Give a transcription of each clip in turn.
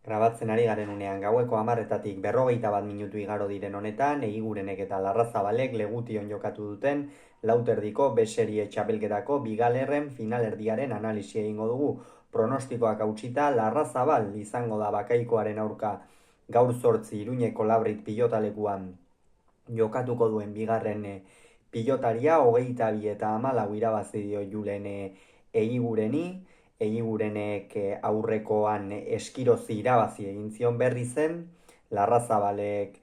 Grabatzen ari garen unean gaueko 10:00 41 minutu igaro diren honetan, Egigurenek eta Larrazabalek Legution jokatu duten lauterdiko B-serie txapelketako bigalerren finalerdiaren analisia egingo dugu. Pronostikoak hautsita, Larrazabal izango da bakaikoaren aurka gaur 8 Iruñeko Labrit pilotalekuan jokatuko duen bigarren pilotaria, 22 eta 14 irabazi dio Julen Egigureni. Egigurenek aurrekoan eskirozi irabazi egin zion berri zen, Larrazabalek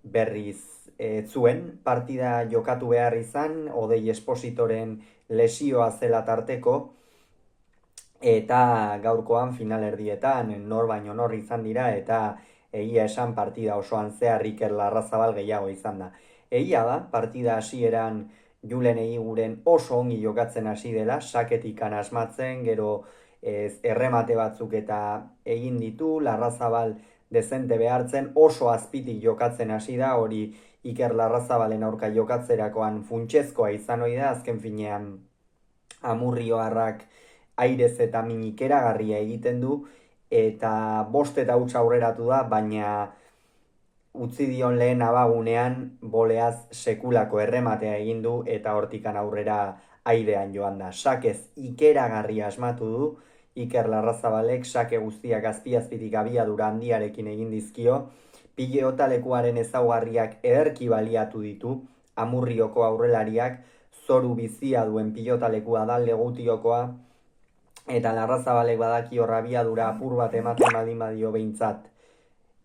berriz zuen partida jokatu behar izan, Odei Espositoren lesioa zela tarteko, eta gaurkoan finalerdietan nor baino nor izan dira, eta egia esan partida osoan zehar Iker Larrazabal gehiago izan da. Egia da, partida hasieran Julen Egiguren oso ongi jokatzen hasi dela, saketikan asmatzen, gero erremate batzuk eta egin ditu, Larrazabal dezente behartzen, oso azpitik jokatzen hasi da, hori Iker Larrazabalen aurka jokatzerakoan funtsezkoa izan ohi da, azken finean Amurrioarrak airez eta minikeragarria egiten du, eta 5 eta huts aurreratu da, baina utzi dion lehen abagunean boleaz sekulako errematea egin du, eta hortikan aurrera airean joan da. Sakez ikeragarria asmatu du, Iker Larrazabalek sake guztiak azpiazpitik abiadura handiarekin egin dizkio, pilotalekuaren ezaugarriak ederki baliatu ditu, Amurrioko aurrelariak, zoru bizia duen pilotalekua da Legutiokoa, eta Larrazabalek badaki horra abiadura apur bat ematen baldin badio behintzat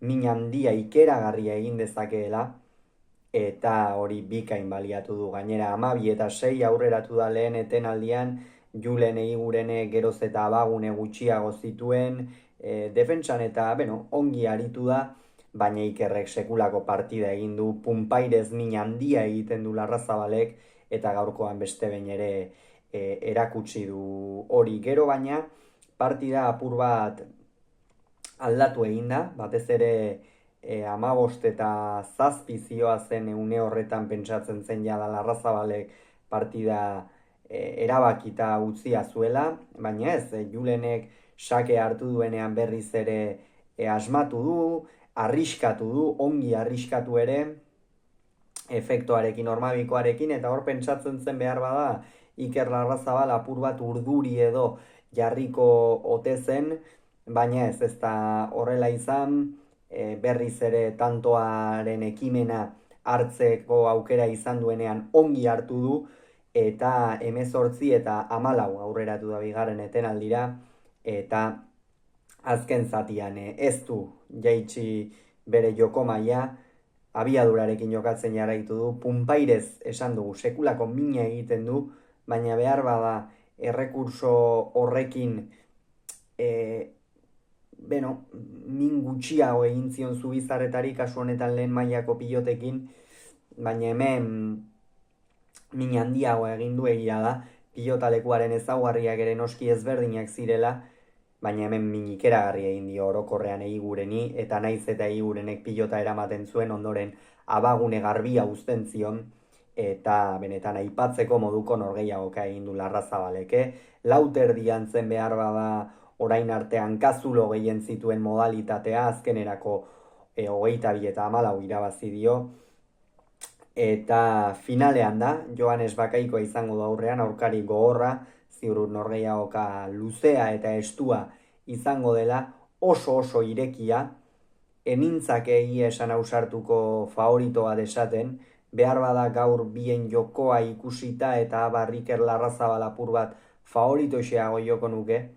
min handia ikeragarria egin dezakeela, eta hori bikain baliatu du. Gainera 12 eta 6 aurreratu da lehen etenaldian, Julen Egigurene geroz eta abagune gutxiago zituen, defentsan eta ongi aritu da, baina Ikerrek sekulako partida egin du, punpairez min handia egiten du Larrazabalek, eta gaurkoan beste behin ere erakutsi du hori. Gero baina partida apur bat aldatu egin da, batez ere 15 eta 7 zioa zen une horretan pentsatzen zen jada Larrazabalek partida erabakita utzia zuela, baina ez, Julenek sake hartu duenean berriz ere asmatu du, arriskatu du, ongi arriskatu ere, efektuarekin, normabikoarekin, eta hor pentsatzen zen behar bada, Iker Larrazabal apur bat urduri edo jarriko ote zen, baina ez da horrela izan, berriz ere tantoaren ekimena hartzeko aukera izan duenean ongi hartu du, eta 18 eta 14 aurreratu da bigarren etenaldira, eta azken zatian ez du jaitsi bere joko maila, abiadurarekin jokatzen jarraitu du, punpairez esan dugu, sekulako mina egiten du, baina behar bada errekurso horrekin min gutxiago egin zion Zubizarretari, kasu honetan lehen mailako pilotekin, baina hemen min handiago egin du, egia da, pilotalekuaren ezaugarriak ere noski ezberdinak zirela, baina hemen min ikeragarria egin dio orokorrean Egigureni, eta naiz eta Egigurenek pilota eramaten zuen, ondoren abagune garbia uzten zion, eta benetan aipatzeko moduko norgehiagoka egin du Larrazabalek. Lauterdian zen behar bada orain artean kazulo gehien zituen modalitatea, azkenerako 22 eta 14 irabazi dio, eta finalean da, Joanes Bakaikoa izango da aurrean, aurkari gogorra, ziur norgehiagoka luzea eta estua izango dela, oso irekia, enintzake egia esan ausartuko favoritoa desaten, behar bada gaur bien jokoa ikusita eta Iker Larrazabal apur bat favorito xeago joko nuke,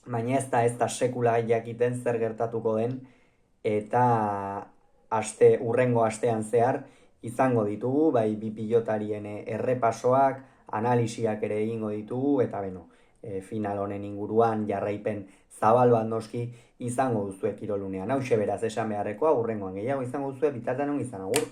baina ez da sekula jakiten zer gertatuko den, eta urrengo astean zehar izango ditugu, bai bi pilotarien errepasoak, analisiak ere egingo ditugu, eta final honen inguruan jarraipen zabal bat noski izango duzue kirolunean. Hauxe beraz esan beharrekoa, urrengoan gehiago izango duzue, bitartean ongi izan, agur!